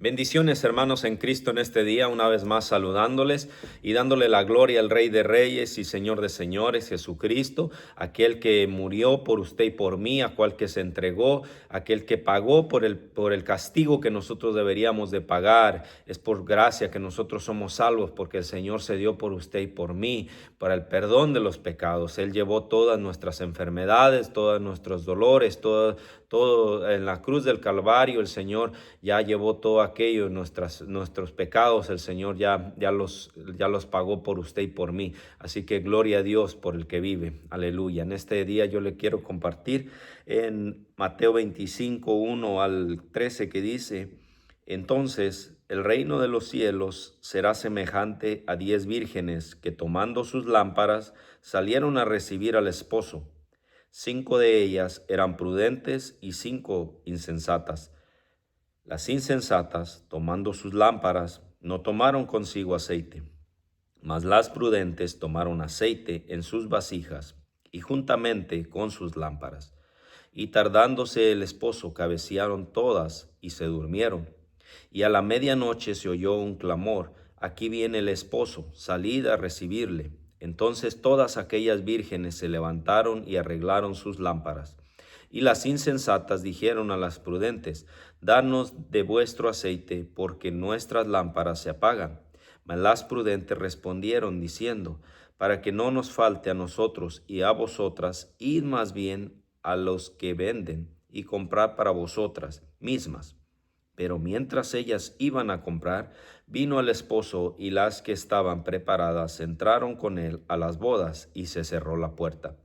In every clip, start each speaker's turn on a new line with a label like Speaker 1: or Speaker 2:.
Speaker 1: Bendiciones, hermanos en Cristo, en este día, una vez más saludándoles y dándole la gloria al Rey de Reyes y Señor de Señores, Jesucristo, aquel que murió por usted y por mí, aquel que se entregó, aquel que pagó por el castigo que nosotros deberíamos de pagar. Es por gracia que nosotros somos salvos, porque el Señor se dio por usted y por mí, para el perdón de los pecados. Él llevó todas nuestras enfermedades, todos nuestros dolores, todo en la cruz del Calvario. El Señor ya llevó todo aquello, nuestros pecados. El Señor ya los pagó por usted y por mí. Así que gloria a Dios por el que vive. Aleluya. En este día yo le quiero compartir en Mateo 25, 1 al 13, que dice: entonces el reino de los cielos será semejante a 10 vírgenes que, tomando sus lámparas, salieron a recibir al esposo. 5 de ellas eran prudentes y 5 insensatas. Las insensatas, tomando sus lámparas, no tomaron consigo aceite, mas las prudentes tomaron aceite en sus vasijas y juntamente con sus lámparas. Y tardándose el esposo, cabecearon todas y se durmieron. Y a la medianoche se oyó un clamor: aquí viene el esposo, salid a recibirle. Entonces todas aquellas vírgenes se levantaron y arreglaron sus lámparas. Y las insensatas dijeron a las prudentes: danos de vuestro aceite, porque nuestras lámparas se apagan. Mas las prudentes respondieron diciendo: para que no nos falte a nosotros y a vosotras, id más bien a los que venden y comprad para vosotras mismas. Pero mientras ellas iban a comprar, vino el esposo, y las que estaban preparadas entraron con él a las bodas, y se cerró la puerta.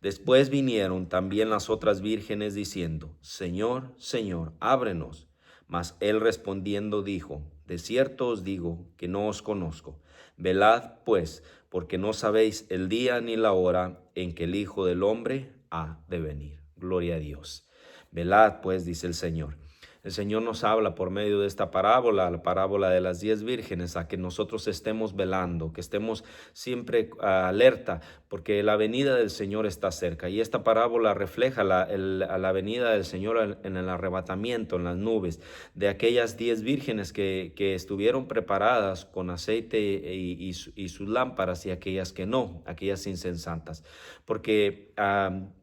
Speaker 1: Después vinieron también las otras vírgenes diciendo: Señor, Señor, ábrenos. Mas él respondiendo dijo: de cierto os digo que no os conozco. Velad pues, porque no sabéis el día ni la hora en que el Hijo del Hombre ha de venir. Gloria a Dios. Velad pues, dice el Señor. El Señor nos habla por medio de esta parábola, la parábola de las 10 vírgenes, a que nosotros estemos velando, que estemos siempre alerta, porque la venida del Señor está cerca. Y esta parábola refleja la venida del Señor en el arrebatamiento, en las nubes, de aquellas 10 vírgenes que estuvieron preparadas con aceite y sus lámparas, y aquellas que no, aquellas insensatas. Porque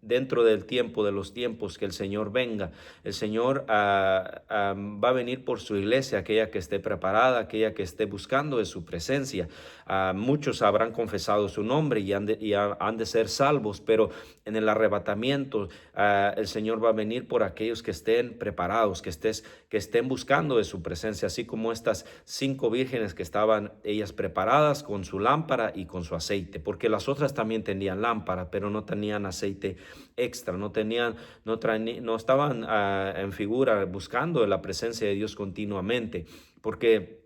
Speaker 1: dentro del tiempo, de los tiempos que el Señor venga, el Señor va a venir por su iglesia, aquella que esté preparada, aquella que esté buscando de su presencia. Muchos habrán confesado su nombre y han de ser salvos, pero en el arrebatamiento el Señor va a venir por aquellos que estén preparados, que estén buscando de su presencia, así como estas 5 vírgenes que estaban ellas preparadas con su lámpara y con su aceite, porque las otras también tenían lámpara, pero no tenían aceite extra, no estaban en figura buscando la presencia de Dios continuamente, porque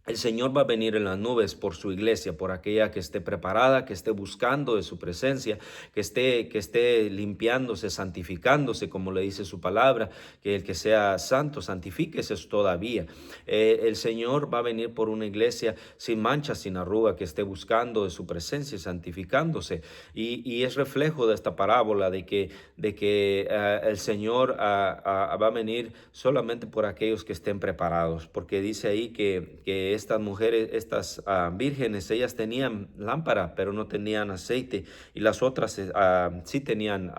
Speaker 1: el Señor va a venir en las nubes por su iglesia, por aquella que esté preparada, que esté buscando de su presencia, que esté limpiándose, santificándose, como le dice su palabra, que el que sea santo, santifíquese todavía. El Señor va a venir por una iglesia sin mancha, sin arruga, que esté buscando de su presencia y santificándose. Y es reflejo de esta parábola de que el Señor va a venir solamente por aquellos que estén preparados, porque dice ahí que estas mujeres, estas vírgenes, ellas tenían lámpara, pero no tenían aceite, y las otras sí tenían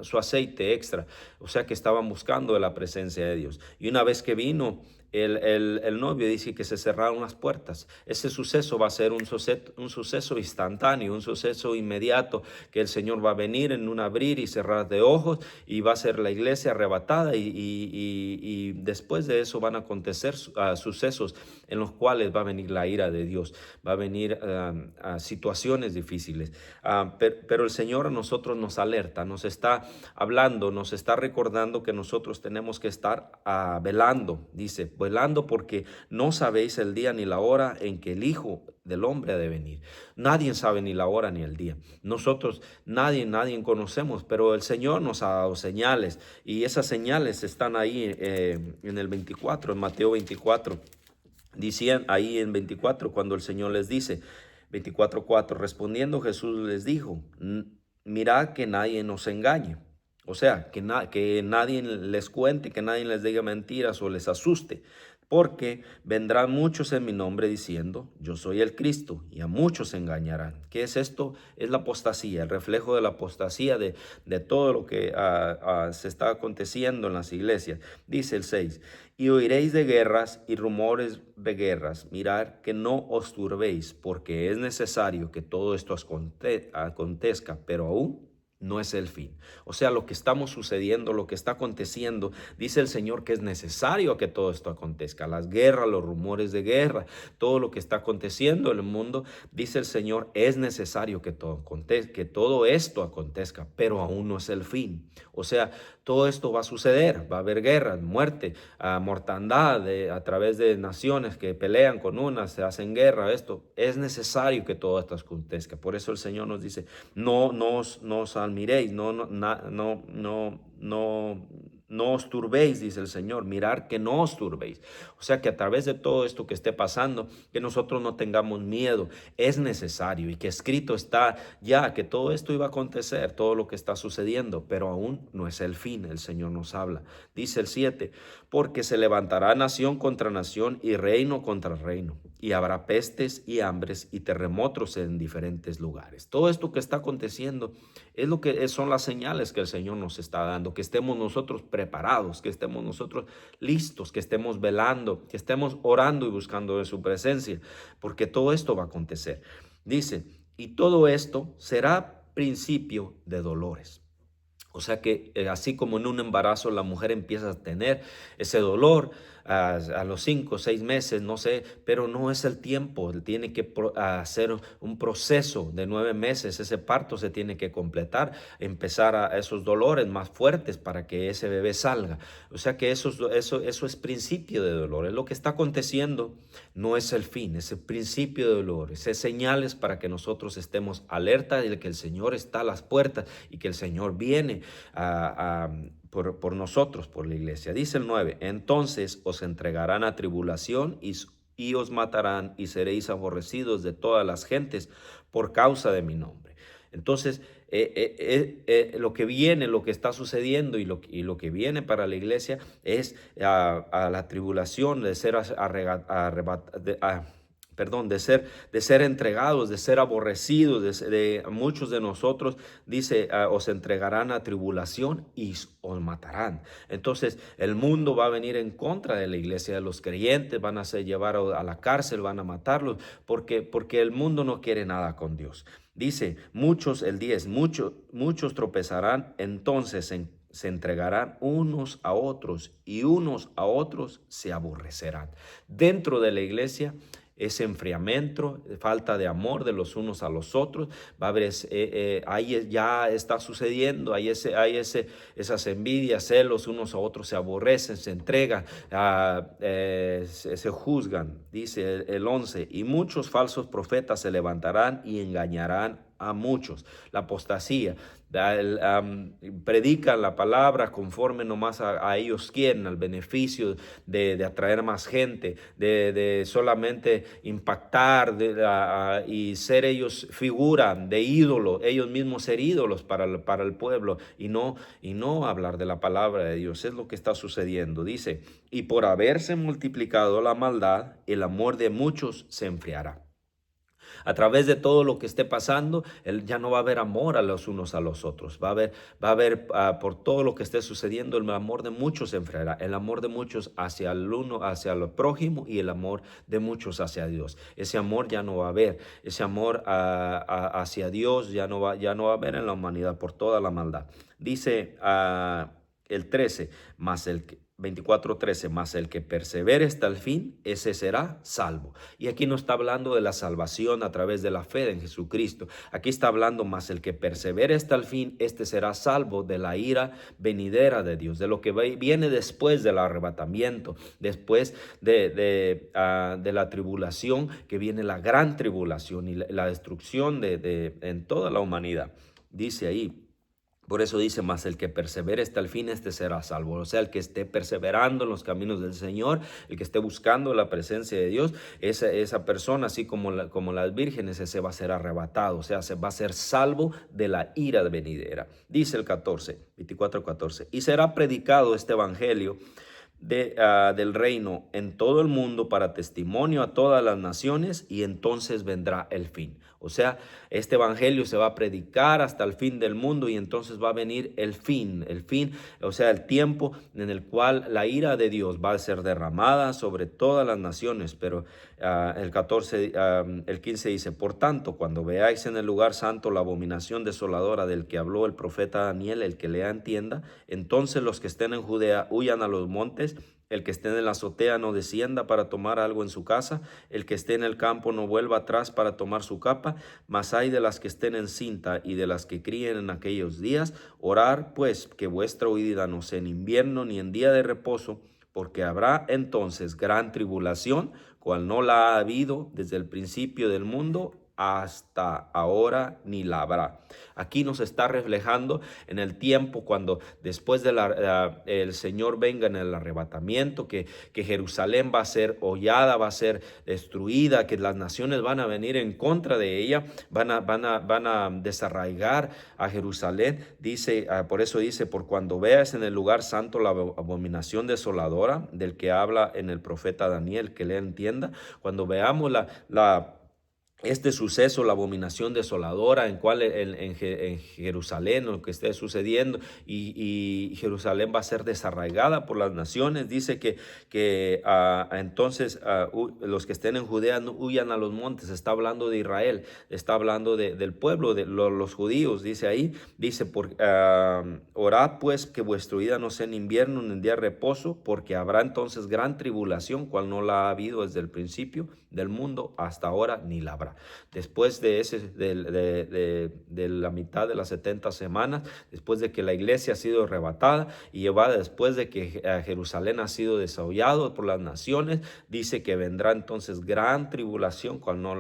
Speaker 1: su aceite extra, o sea que estaban buscando de la presencia de Dios. Y una vez que vino el novio, dice que se cerraron las puertas. Ese suceso va a ser un suceso instantáneo, un suceso inmediato, que el Señor va a venir en un abrir y cerrar de ojos, y va a ser la iglesia arrebatada, y después de eso van a acontecer sucesos en los cuales va a venir la ira de Dios, va a venir situaciones difíciles. Pero el Señor a nosotros nos alerta, nos está hablando, nos está recordando que nosotros tenemos que estar velando. Dice: velando, porque no sabéis el día ni la hora en que el Hijo del Hombre ha de venir. Nadie sabe ni la hora ni el día. Nosotros, nadie conocemos, pero el Señor nos ha dado señales, y esas señales están ahí en el 24, en Mateo 24. Decían ahí en 24, cuando el Señor les dice, 24:4, respondiendo Jesús les dijo: mirad que nadie nos engañe. O sea, que nadie les cuente, que nadie les diga mentiras o les asuste, Porque vendrán muchos en mi nombre diciendo, yo soy el Cristo, y a muchos se engañarán. ¿Qué es esto? Es la apostasía, el reflejo de la apostasía de todo lo que se está aconteciendo en las iglesias. Dice el 6, y oiréis de guerras y rumores de guerras. Mirad que no os turbéis, porque es necesario que todo esto acontezca, pero aún no es el fin. O sea, lo que estamos sucediendo, lo que está aconteciendo, dice el Señor que es necesario que todo esto acontezca. Las guerras, los rumores de guerra, todo lo que está aconteciendo en el mundo, dice el Señor, es necesario que todo acontezca, que todo esto acontezca, pero aún no es el fin. O sea, todo esto va a suceder, va a haber guerras, muerte, mortandad a través de naciones que pelean con unas, se hacen guerra. Esto es necesario que todo esto acontezca. Por eso el Señor nos dice, no os admiréis, no os turbéis, dice el Señor, mirar que no os turbéis. O sea, que a través de todo esto que esté pasando, que nosotros no tengamos miedo, es necesario, y que escrito está ya que todo esto iba a acontecer, todo lo que está sucediendo, pero aún no es el fin. El Señor nos habla. Dice el 7, porque se levantará nación contra nación y reino contra reino, y habrá pestes y hambres y terremotos en diferentes lugares. Todo esto que está aconteciendo es lo que son las señales que el Señor nos está dando, que estemos nosotros preparados, que estemos nosotros listos, que estemos velando, que estemos orando y buscando de su presencia, porque todo esto va a acontecer. Dice, y todo esto será principio de dolores. O sea que así como en un embarazo la mujer empieza a tener ese dolor a los 5 o 6 meses, no sé, pero no es el tiempo. Tiene que hacer un proceso de 9 meses. Ese parto se tiene que completar, empezar a esos dolores más fuertes para que ese bebé salga. O sea que eso es principio de dolor. Es lo que está aconteciendo, no es el fin, es el principio de dolor. Es señales para que nosotros estemos alerta de que el Señor está a las puertas y que el Señor viene por nosotros, por la iglesia. Dice el 9, entonces os entregarán a tribulación y os matarán y seréis aborrecidos de todas las gentes por causa de mi nombre. Entonces, lo que viene, lo que está sucediendo y lo que viene para la iglesia es a la tribulación de ser de ser entregados, de ser aborrecidos, de muchos de nosotros, dice, os entregarán a tribulación y os matarán. Entonces, el mundo va a venir en contra de la iglesia, de los creyentes, van a ser llevados a la cárcel, van a matarlos, porque el mundo no quiere nada con Dios. Dice, el 10, muchos tropezarán, entonces se entregarán unos a otros y unos a otros se aborrecerán. Dentro de la iglesia, ese enfriamiento, falta de amor de los unos a los otros, va a haber ahí ya está sucediendo, esas envidias, celos, unos a otros se aborrecen, se entregan, se juzgan. Dice el 11, y muchos falsos profetas se levantarán y engañarán a muchos. La apostasía, predican la palabra conforme nomás a ellos quieren, al beneficio de atraer más gente, de solamente impactar y ser ellos figura de ídolo, ellos mismos ser ídolos para el pueblo y no hablar de la palabra de Dios. Es lo que está sucediendo. Dice, y por haberse multiplicado la maldad, el amor de muchos se enfriará. A través de todo lo que esté pasando, ya no va a haber amor a los unos a los otros. Va a haber por todo lo que esté sucediendo, el amor de muchos se enfriará. El amor de muchos hacia el uno, hacia el prójimo, y el amor de muchos hacia Dios. Ese amor ya no va a haber. Ese amor hacia Dios ya no va a haber en la humanidad por toda la maldad. Dice el 13, más el 24:13, más el que persevere hasta el fin, ese será salvo. Y aquí no está hablando de la salvación a través de la fe en Jesucristo. Aquí está hablando más el que persevere hasta el fin, este será salvo de la ira venidera de Dios, de lo que viene después del arrebatamiento, después de la tribulación, que viene la gran tribulación y la destrucción en toda la humanidad. Dice ahí. Por eso dice, más el que persevere hasta el fin, este será salvo. O sea, el que esté perseverando en los caminos del Señor, el que esté buscando la presencia de Dios, esa persona, así como las vírgenes, ese va a ser arrebatado. O sea, se va a ser salvo de la ira venidera. Dice el 24:14, y será predicado este evangelio del reino en todo el mundo para testimonio a todas las naciones, y entonces vendrá el fin. O sea, este evangelio se va a predicar hasta el fin del mundo, y entonces va a venir el fin, o sea, el tiempo en el cual la ira de Dios va a ser derramada sobre todas las naciones. Pero el 15 dice: por tanto, cuando veáis en el lugar santo la abominación desoladora del que habló el profeta Daniel, el que lea entienda, entonces los que estén en Judea huyan a los montes, el que esté en la azotea no descienda para tomar algo en su casa, el que esté en el campo no vuelva atrás para tomar su capa, mas hay de las que estén en cinta y de las que críen en aquellos días. Orar pues que vuestra huida no sea en invierno ni en día de reposo, porque habrá entonces gran tribulación, cual no la ha habido desde el principio del mundo hasta ahora, ni la habrá. Aquí nos está reflejando en el tiempo cuando después de el Señor venga en el arrebatamiento, que Jerusalén va a ser hollada, va a ser destruida, que las naciones van a venir en contra de ella, van a desarraigar a Jerusalén. Dice, por eso dice: por cuando veas en el lugar santo la abominación desoladora del que habla en el profeta Daniel, que le entienda. Cuando veamos este suceso, la abominación desoladora en Jerusalén, lo que esté sucediendo, y Jerusalén va a ser desarraigada por las naciones. Dice que entonces los que estén en Judea no huyan a los montes. Está hablando de Israel, está hablando del pueblo, de los judíos. Dice ahí, dice: orad pues que vuestra huida no sea en invierno ni en día de reposo, porque habrá entonces gran tribulación, cual no la ha habido desde el principio del mundo hasta ahora, ni la habrá. Después de la mitad de las 70 semanas, después de que la iglesia ha sido arrebatada y llevada, después de que Jerusalén ha sido desollado por las naciones, dice que vendrá entonces gran tribulación, cual no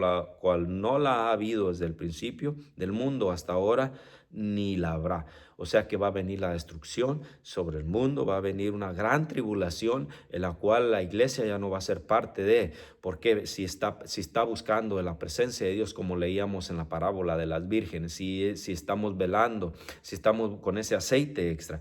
Speaker 1: la ha habido desde el principio del mundo hasta ahora, ni la habrá. O sea que va a venir la destrucción sobre el mundo, va a venir una gran tribulación en la cual la iglesia ya no va a ser parte de, porque si está buscando la presencia de Dios, como leíamos en la parábola de las vírgenes, si estamos velando, si estamos con ese aceite extra,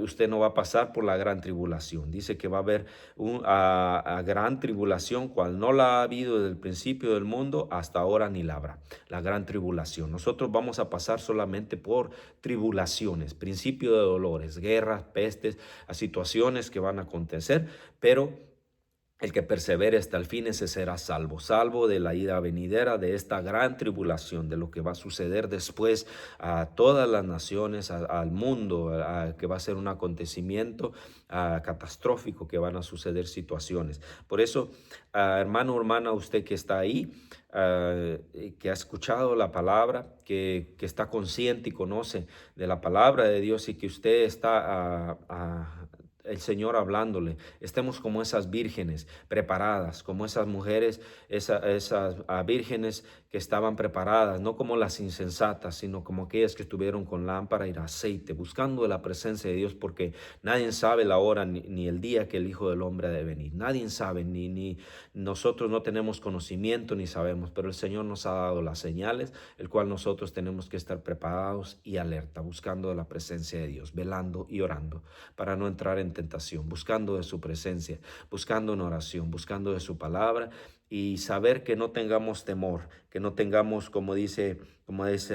Speaker 1: usted no va a pasar por la gran tribulación. Dice que va a haber una gran tribulación, cual no la ha habido desde el principio del mundo hasta ahora, ni la habrá. La gran tribulación. Nosotros vamos a pasar solamente por tribulaciones, principio de dolores, guerras, pestes, a situaciones que van a acontecer, pero el que persevere hasta el fin, ese será salvo de la ida venidera, de esta gran tribulación, de lo que va a suceder después a todas las naciones, al mundo, que va a ser un acontecimiento catastrófico, que van a suceder situaciones. Por eso, hermano, hermana, usted que está ahí, que ha escuchado la palabra, que está consciente y conoce de la palabra de Dios, y que usted está el Señor hablándole, estemos como esas vírgenes preparadas, como esas mujeres, esas vírgenes que estaban preparadas, no como las insensatas, sino como aquellas que estuvieron con lámpara y aceite, buscando la presencia de Dios, porque nadie sabe la hora ni el día que el Hijo del Hombre ha de venir. Nadie sabe, ni nosotros no tenemos conocimiento ni sabemos, pero el Señor nos ha dado las señales, el cual nosotros tenemos que estar preparados y alerta, buscando la presencia de Dios, velando y orando para no entrar en tentación, buscando de su presencia, buscando en oración, buscando de su palabra, y saber que no tengamos temor, que no tengamos, como dice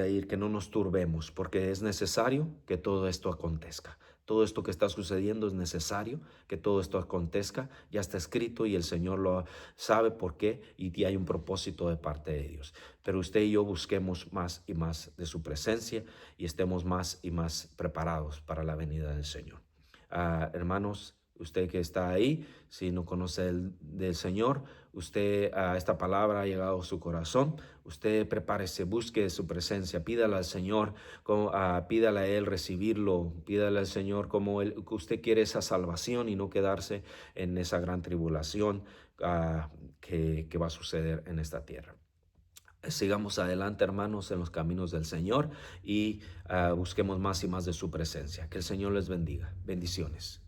Speaker 1: ahí, que no nos turbemos, porque es necesario que todo esto acontezca. Todo esto que está sucediendo es necesario que todo esto acontezca. Ya está escrito y el Señor lo sabe por qué, y hay un propósito de parte de Dios. Pero usted y yo busquemos más y más de su presencia, y estemos más y más preparados para la venida del Señor. Hermanos, usted que está ahí, si no conoce del Señor, usted, esta palabra ha llegado a su corazón, usted prepárese, busque su presencia, pídale al Señor, pídale a Él recibirlo, pídale al Señor como usted quiere esa salvación y no quedarse en esa gran tribulación que va a suceder en esta tierra. Sigamos adelante, hermanos, en los caminos del Señor, y busquemos más y más de su presencia. Que el Señor les bendiga. Bendiciones.